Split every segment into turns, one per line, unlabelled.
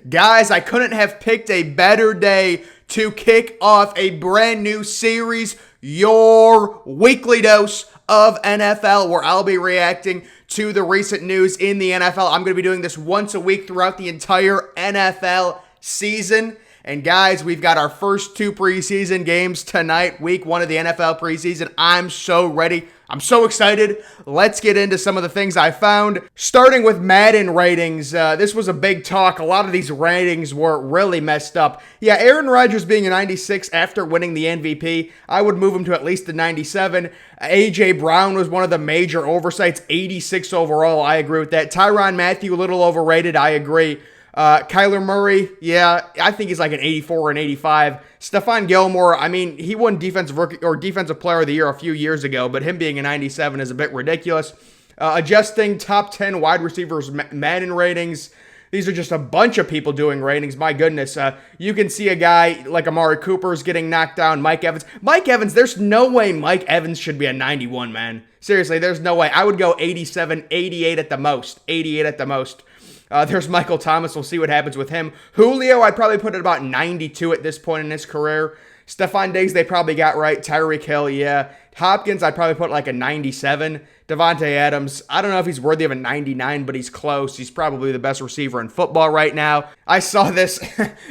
Guys, I couldn't have picked a better day to kick off a brand new series, your weekly dose of NFL, where I'll be reacting to the recent news in the NFL. I'm going to be doing this once a week throughout the entire NFL season. And guys, we've got our first two preseason games tonight, week one of the NFL preseason. I'm so ready. I'm so excited. Let's get into some of the things I found. Starting with Madden ratings. This was a big talk. A lot of these ratings were really messed up. Yeah, Aaron Rodgers being a 96 after winning the MVP, I would move him to at least a 97. A.J. Brown was one of the major oversights, 86 overall. I agree with that. Tyrann Mathieu, a little overrated. I agree. Kyler Murray, yeah, I think he's like an 84 or an 85. Stephon Gilmore, I mean, he won Defensive Rookie or Defensive Player of the Year a few years ago, but him being a 97 is a bit ridiculous. Adjusting top 10 wide receivers Madden ratings. These are just a bunch of people doing ratings. My goodness. You can see a guy like Amari Cooper's getting knocked down. Mike Evans. Mike Evans, there's no way Mike Evans should be a 91, man. Seriously, there's no way. I would go 87, 88 at the most. 88 at the most. There's Michael Thomas. We'll see what happens with him. Julio, I'd probably put at about 92 at this point in his career. Stephon Diggs, they probably got right. Tyreek Hill, yeah. Hopkins, I'd probably put like a 97. Devontae Adams, I don't know if he's worthy of a 99, but he's close. He's probably the best receiver in football right now. I saw this.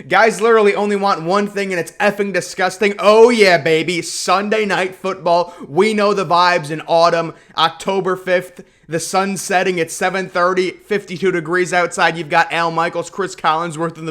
Guys literally only want one thing, and it's effing disgusting. Oh, yeah, baby. Sunday night football. We know the vibes in autumn. October 5th. The sun's setting at 7:30, 52 degrees outside. You've got Al Michaels, Chris Collinsworth in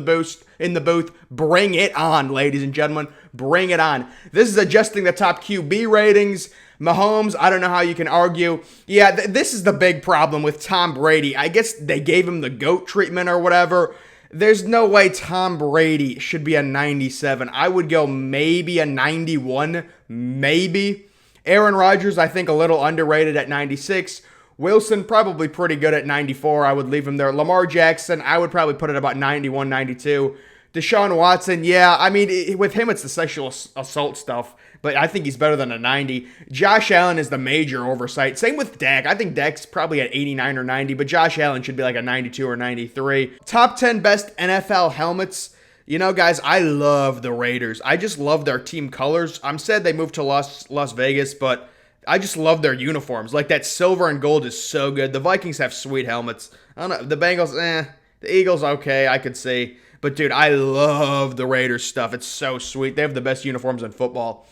the booth. Bring it on, ladies and gentlemen. Bring it on. This is adjusting the top QB ratings. Mahomes, I don't know how you can argue. Yeah, this is the big problem with Tom Brady. I guess they gave him the GOAT treatment or whatever. There's no way Tom Brady should be a 97. I would go maybe a 91, maybe. Aaron Rodgers, I think a little underrated at 96. Wilson, probably pretty good at 94. I would leave him there. Lamar Jackson, I would probably put it about 91, 92. Deshaun Watson, yeah, I mean, with him, it's the sexual assault stuff, but I think he's better than a 90. Josh Allen is the major oversight. Same with Dak. I think Dak's probably at 89 or 90, but Josh Allen should be like a 92 or 93. Top 10 best NFL helmets. You know, guys, I love the Raiders. I just love their team colors. I'm sad they moved to Las Vegas, but I just love their uniforms. Like, that silver and gold is so good. The Vikings have sweet helmets. I don't know. The Bengals, The Eagles, okay, I could see. But, dude, I love the Raiders stuff. It's so sweet. They have the best uniforms in football.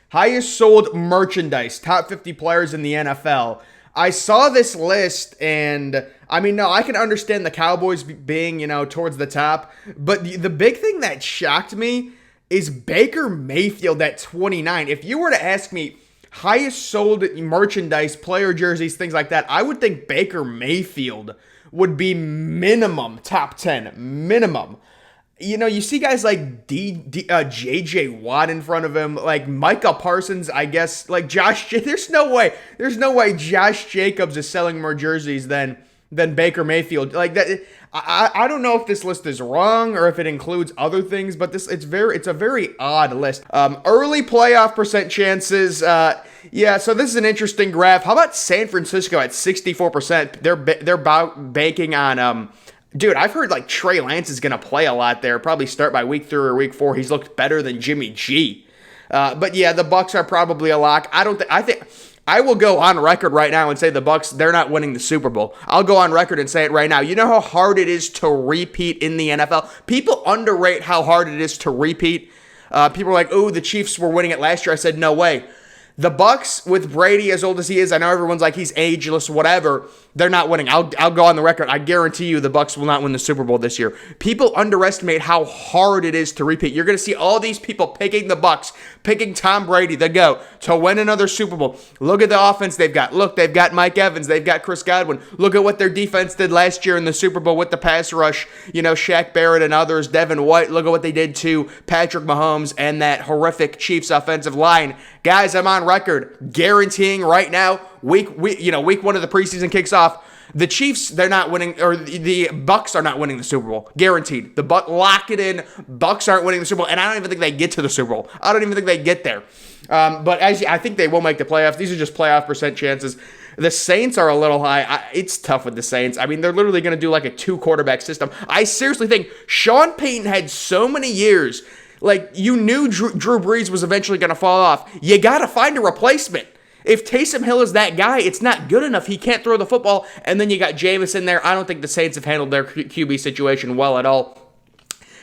Highest sold merchandise. Top 50 players in the NFL. I saw this list, and, I mean, no, I can understand the Cowboys being, towards the top. But the big thing that shocked me is Baker Mayfield at 29. If you were to ask me highest sold merchandise, player jerseys, things like that, I would think Baker Mayfield would be minimum top 10. Minimum. You see guys like J.J. Watt in front of him, like Micah Parsons, I guess, like there's no way Josh Jacobs is selling more jerseys than Baker Mayfield. Like that, I don't know if this list is wrong or if it includes other things, but it's a very odd list. Early playoff percent chances. Yeah, so this is an interesting graph. How about San Francisco at 64%? They're banking on Dude, I've heard like Trey Lance is going to play a lot there. Probably start by week 3 or week 4. He's looked better than Jimmy G. But yeah, the Bucs are probably a lock. I think I will go on record right now and say the Bucs, they're not winning the Super Bowl. I'll go on record and say it right now. You know how hard it is to repeat in the NFL? People underrate how hard it is to repeat. People are like, "Oh, the Chiefs were winning it last year." I said, "No way." The Bucs, with Brady as old as he is, I know everyone's like he's ageless, whatever. They're not winning. I'll go on the record. I guarantee you the Bucs will not win the Super Bowl this year. People underestimate how hard it is to repeat. You're going to see all these people picking the Bucs, picking Tom Brady, the GOAT, to win another Super Bowl. Look at the offense they've got. Look, they've got Mike Evans. They've got Chris Godwin. Look at what their defense did last year in the Super Bowl with the pass rush. Shaq Barrett and others, Devin White. Look at what they did to Patrick Mahomes and that horrific Chiefs offensive line. Guys, I'm on record guaranteeing right now, week 1 of the preseason kicks off. The Chiefs, they're not winning, or the Bucs are not winning the Super Bowl. Guaranteed. Lock it in. Bucs aren't winning the Super Bowl, and I don't even think they get to the Super Bowl. I don't even think they get there. But I think they will make the playoffs. These are just playoff percent chances. The Saints are a little high. It's tough with the Saints. I mean, they're literally going to do like a 2-quarterback system. I seriously think Sean Payton had so many years. Like, you knew Drew Brees was eventually going to fall off. You got to find a replacement. If Taysom Hill is that guy, it's not good enough. He can't throw the football. And then you got Jameis in there. I don't think the Saints have handled their QB situation well at all.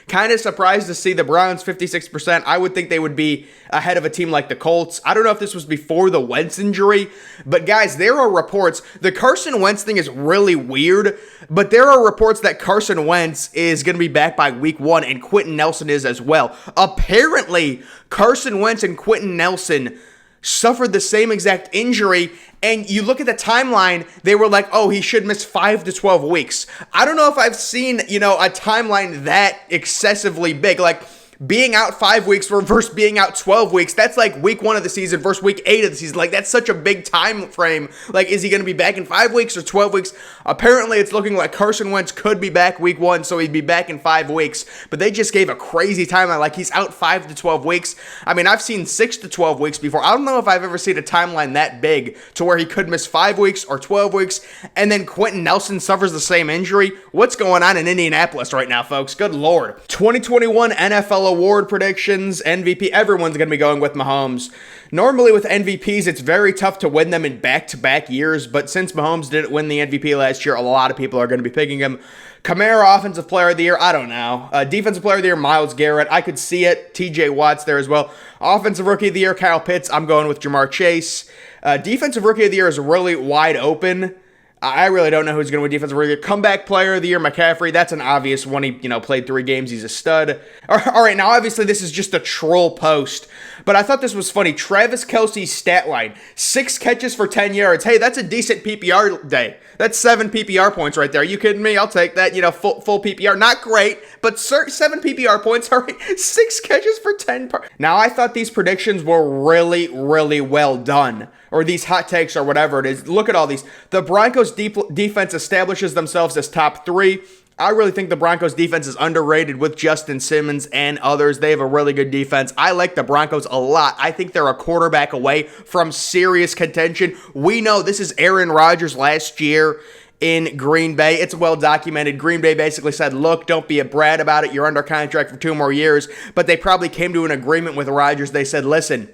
Kind of surprised to see the Browns 56%. I would think they would be ahead of a team like the Colts. I don't know if this was before the Wentz injury, but guys, there are reports. The Carson Wentz thing is really weird, but there are reports that Carson Wentz is going to be back by week 1, and Quentin Nelson is as well. Apparently, Carson Wentz and Quentin Nelson suffered the same exact injury, and you look at the timeline, they were like, oh, he should miss 5 to 12 weeks. I don't know if I've seen, a timeline that excessively big. Like, being out 5 weeks versus being out 12 weeks, that's like week 1 of the season versus week 8 of the season. Like, that's such a big time frame. Like, is he going to be back in 5 weeks or 12 weeks? Apparently, it's looking like Carson Wentz could be back week 1, so he'd be back in 5 weeks. But they just gave a crazy timeline. Like, he's out 5 to 12 weeks. I mean, I've seen 6 to 12 weeks before. I don't know if I've ever seen a timeline that big to where he could miss 5 weeks or 12 weeks, and then Quentin Nelson suffers the same injury. What's going on in Indianapolis right now, folks? Good Lord. 2021 NFL award predictions, MVP, everyone's going to be going with Mahomes. Normally with MVPs, it's very tough to win them in back-to-back years, but since Mahomes didn't win the MVP last year, a lot of people are going to be picking him. Kamara, Offensive Player of the Year, I don't know. Defensive Player of the Year, Myles Garrett, I could see it. TJ Watt's there as well. Offensive Rookie of the Year, Kyle Pitts, I'm going with Jamar Chase. Defensive Rookie of the Year is really wide open. I really don't know who's going to win Defensive Rookie. Comeback Player of the Year, McCaffrey. That's an obvious one. He, played 3 games. He's a stud. All right, now obviously this is just a troll post, but I thought this was funny. Travis Kelce's stat line: 6 catches for 10 yards. Hey, that's a decent PPR day. That's 7 PPR points right there. Are you kidding me? I'll take that. Full PPR. Not great, but 7 PPR points. All right, 6 catches for 10. Now, I thought these predictions were really, really well done. Or these hot takes or whatever it is. Look at all these. The Broncos defense establishes themselves as top 3. I really think the Broncos defense is underrated with Justin Simmons and others. They have a really good defense. I like the Broncos a lot. I think they're a quarterback away from serious contention. We know this is Aaron Rodgers last year in Green Bay. It's well documented. Green Bay basically said, look, don't be a brat about it. You're under contract for 2 more years. But they probably came to an agreement with Rodgers. They said, listen,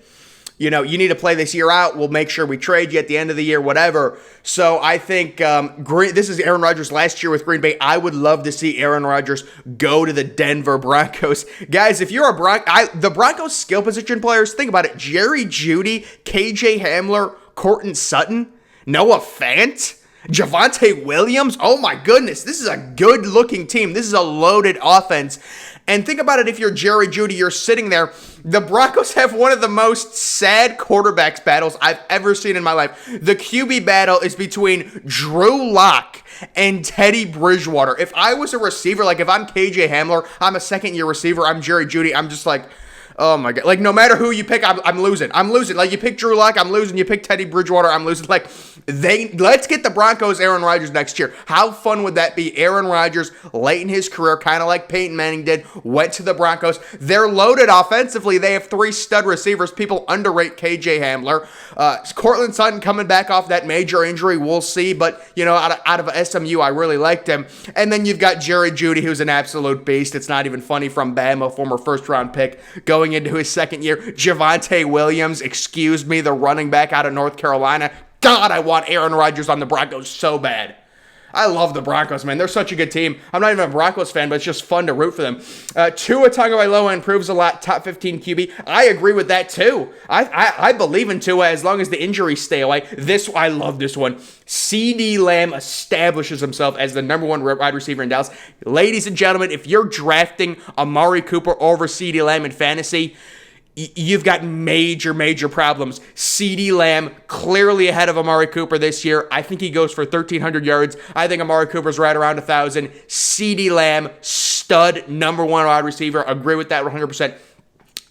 you need to play this year out. We'll make sure we trade you at the end of the year, whatever. So I think this is Aaron Rodgers last year with Green Bay. I would love to see Aaron Rodgers go to the Denver Broncos. Guys, if you're the Broncos skill position players, think about it. Jerry Jeudy, KJ Hamler, Courtland Sutton, Noah Fant, Javonte Williams. Oh my goodness, this is a good-looking team. This is a loaded offense. And think about it, if you're Jerry Jeudy, you're sitting there. The Broncos have one of the most sad quarterbacks battles I've ever seen in my life. The QB battle is between Drew Lock and Teddy Bridgewater. If I was a receiver, like if I'm KJ Hamler, I'm a second-year receiver, I'm Jerry Jeudy, I'm just like, oh my God. Like, no matter who you pick, I'm losing. I'm losing. Like, you pick Drew Lock, I'm losing. You pick Teddy Bridgewater, I'm losing. Like, let's get the Broncos Aaron Rodgers next year. How fun would that be? Aaron Rodgers, late in his career, kind of like Peyton Manning did, went to the Broncos. They're loaded offensively. They have 3 stud receivers. People underrate KJ Hamler. Courtland Sutton coming back off that major injury. We'll see. But, out of SMU, I really liked him. And then you've got Jerry Jeudy, who's an absolute beast. It's not even funny, from Bama, former first-round pick, going into his second year. Javonte Williams, the running back out of North Carolina. God, I want Aaron Rodgers on the Broncos so bad. I love the Broncos, man. They're such a good team. I'm not even a Broncos fan, but it's just fun to root for them. Tua Tagovailoa improves a lot. Top 15 QB. I agree with that, too. I believe in Tua as long as the injuries stay away. I love this one. CeeDee Lamb establishes himself as the number 1 wide receiver in Dallas. Ladies and gentlemen, if you're drafting Amari Cooper over CeeDee Lamb in fantasy, you've got major, major problems. CeeDee Lamb clearly ahead of Amari Cooper this year. I think he goes for 1,300 yards. I think Amari Cooper's right around 1,000. CeeDee Lamb, stud, number 1 wide receiver. Agree with that 100%.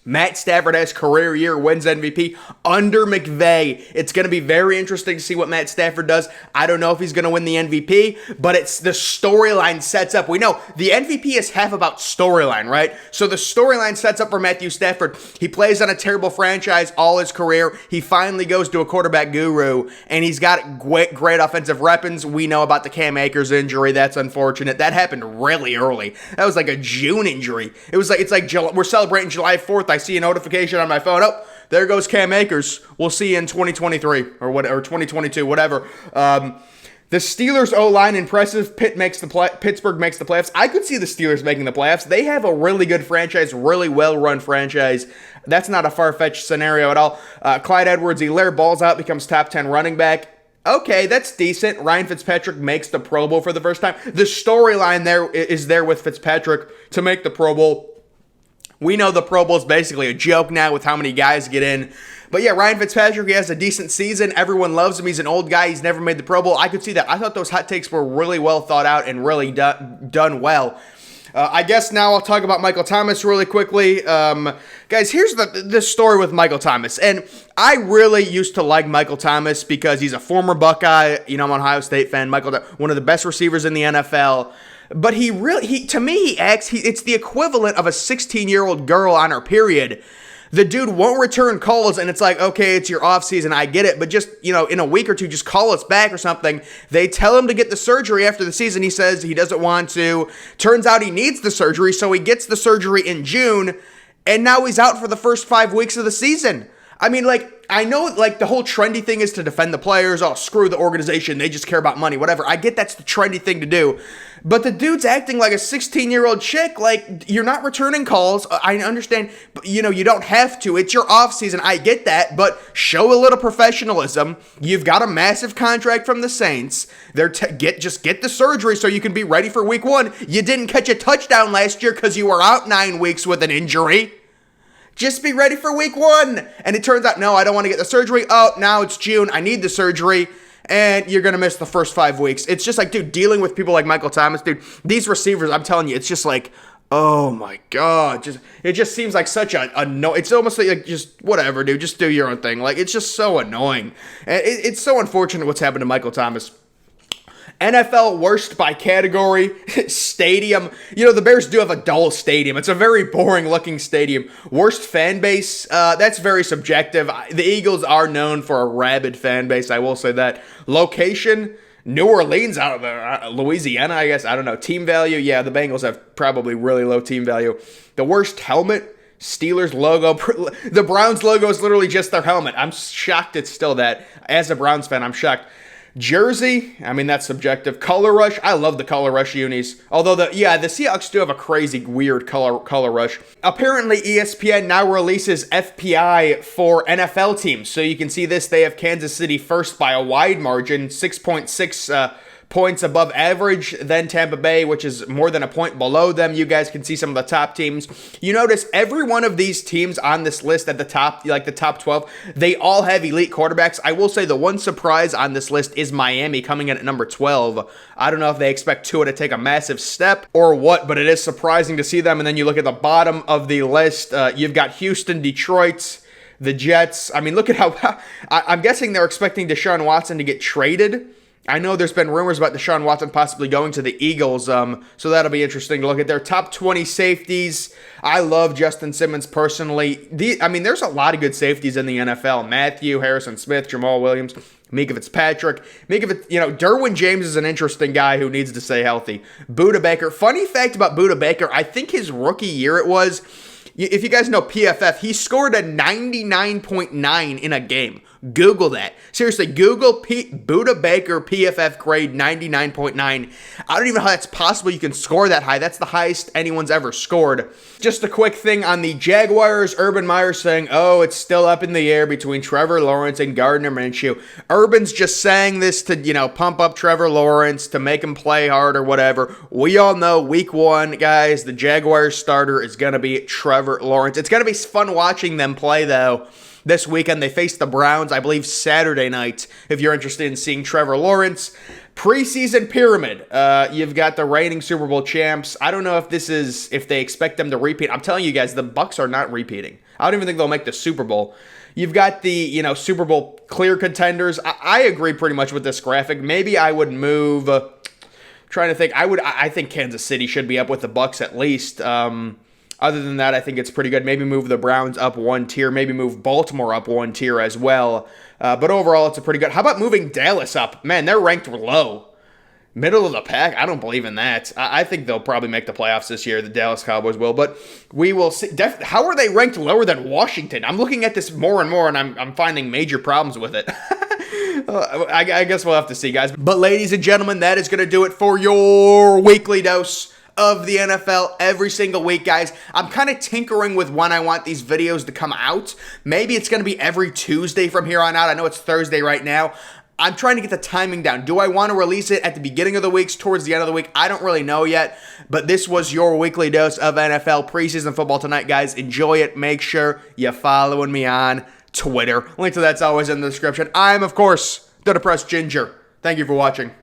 Matt Stafford has career year, wins MVP under McVay. It's going to be very interesting to see what Matt Stafford does. I don't know if he's going to win the MVP, but it's the storyline sets up. We know the MVP is half about storyline, right? So the storyline sets up for Matthew Stafford. He plays on a terrible franchise all his career. He finally goes to a quarterback guru, and he's got great offensive weapons. We know about the Cam Akers injury. That's unfortunate. That happened really early. That was like a June injury. It's like we're celebrating July 4th. I see a notification on my phone. Oh, there goes Cam Akers. We'll see you in 2023 or 2022, whatever. The Steelers O-line impressive. Pittsburgh makes the playoffs. I could see the Steelers making the playoffs. They have a really good franchise, really well-run franchise. That's not a far-fetched scenario at all. Clyde Edwards-Helaire balls out, becomes top 10 running back. Okay, that's decent. Ryan Fitzpatrick makes the Pro Bowl for the first time. The storyline there is there with Fitzpatrick to make the Pro Bowl. We know the Pro Bowl is basically a joke now with how many guys get in. But yeah, Ryan Fitzpatrick, he has a decent season. Everyone loves him. He's an old guy. He's never made the Pro Bowl. I could see that. I thought those hot takes were really well thought out and really done well. I guess now I'll talk about Michael Thomas really quickly. Guys, here's the story with Michael Thomas. And I really used to like Michael Thomas because he's a former Buckeye. You know, I'm an Ohio State fan. One of the best receivers in the NFL. But to me, it's the equivalent of a 16-year-old girl on her period. The dude won't return calls, and it's like, okay, it's your off season, I get it, but just, in a week or two, just call us back or something. They tell him to get the surgery after the season. He says he doesn't want to. Turns out he needs the surgery, so he gets the surgery in June, and now he's out for the first 5 weeks of the season. I mean, I know, the whole trendy thing is to defend the players. Oh, screw the organization. They just care about money, whatever. I get that's the trendy thing to do. But the dude's acting like a 16-year-old chick. You're not returning calls. I understand, but, you don't have to. It's your offseason. I get that, but show a little professionalism. You've got a massive contract from the Saints. Just get the surgery so you can be ready for week 1. You didn't catch a touchdown last year because you were out 9 weeks with an injury. Just be ready for week 1. And it turns out, no, I don't want to get the surgery. Oh, now it's June. I need the surgery. And you're going to miss the first 5 weeks. It's just dude, dealing with people like Michael Thomas, dude, these receivers, I'm telling you, it's just oh my God. It just seems like such a no. It's almost like just whatever, dude. Just do your own thing. It's just so annoying. And it's so unfortunate what's happened to Michael Thomas. NFL worst by category, stadium. The Bears do have a dull stadium. It's a very boring looking stadium. Worst fan base, that's very subjective. The Eagles are known for a rabid fan base, I will say that. Location, New Orleans, out of Louisiana, I guess. I don't know. Team value, yeah, the Bengals have probably really low team value. The worst helmet, Steelers logo. The Browns logo is literally just their helmet. I'm shocked it's still that. As a Browns fan, I'm shocked. Jersey, I mean, that's subjective. Color rush, I love the color rush unis. Although, the Seahawks do have a crazy, weird color rush. Apparently, ESPN now releases FPI for NFL teams. So you can see this, they have Kansas City first by a wide margin, 6.6 points above average, then Tampa Bay, which is more than a point below them. You guys can see some of the top teams. You notice every one of these teams on this list at the top, the top 12, they all have elite quarterbacks. I will say the one surprise on this list is Miami coming in at number 12. I don't know if they expect Tua to take a massive step or what, but it is surprising to see them. And then you look at the bottom of the list, you've got Houston, Detroit, the Jets. I mean, look at how I'm guessing they're expecting Deshaun Watson to get traded. I know there's been rumors about Deshaun Watson possibly going to the Eagles, so that'll be interesting to look at. Their top 20 safeties. I love Justin Simmons personally. There's a lot of good safeties in the NFL. Matthew, Harrison Smith, Jamal Williams, Mika Fitzpatrick. Derwin James is an interesting guy who needs to stay healthy. Budda Baker. Funny fact about Budda Baker, I think his rookie year it was, if you guys know PFF, he scored a 99.9 in a game. Google that. Seriously, Google Budda Baker PFF grade 99.9. I don't even know how that's possible you can score that high. That's the highest anyone's ever scored. Just a quick thing on the Jaguars. Urban Meyer saying, oh, it's still up in the air between Trevor Lawrence and Gardner Minshew. Urban's just saying this to, pump up Trevor Lawrence, to make him play hard or whatever. We all know week 1, guys, the Jaguars starter is going to be Trevor Lawrence. It's going to be fun watching them play, though. This weekend, they face the Browns, I believe, Saturday night, if you're interested in seeing Trevor Lawrence. Preseason pyramid. You've got the reigning Super Bowl champs. I don't know if they expect them to repeat. I'm telling you guys, the Bucs are not repeating. I don't even think they'll make the Super Bowl. You've got the, Super Bowl clear contenders. I agree pretty much with this graphic. Maybe I would move. Trying to think. I think Kansas City should be up with the Bucs at least. Other than that, I think it's pretty good. Maybe move the Browns up one tier. Maybe move Baltimore up one tier as well. But overall, it's a pretty good. How about moving Dallas up? Man, they're ranked low. Middle of the pack? I don't believe in that. I think they'll probably make the playoffs this year. The Dallas Cowboys will. But we will see. How are they ranked lower than Washington? I'm looking at this more and more, and I'm finding major problems with it. I guess we'll have to see, guys. But ladies and gentlemen, that is going to do it for your weekly dose of the NFL every single week, guys. I'm kind of tinkering with when I want these videos to come out. Maybe it's going to be every Tuesday from here on out. I know it's Thursday right now. I'm trying to get the timing down. Do I want to release it at the beginning of the weeks, towards the end of the week? I don't really know yet, but this was your weekly dose of NFL preseason football tonight, guys. Enjoy it. Make sure you're following me on Twitter. Link to that's always in the description. I'm, of course, the Depressed Ginger. Thank you for watching.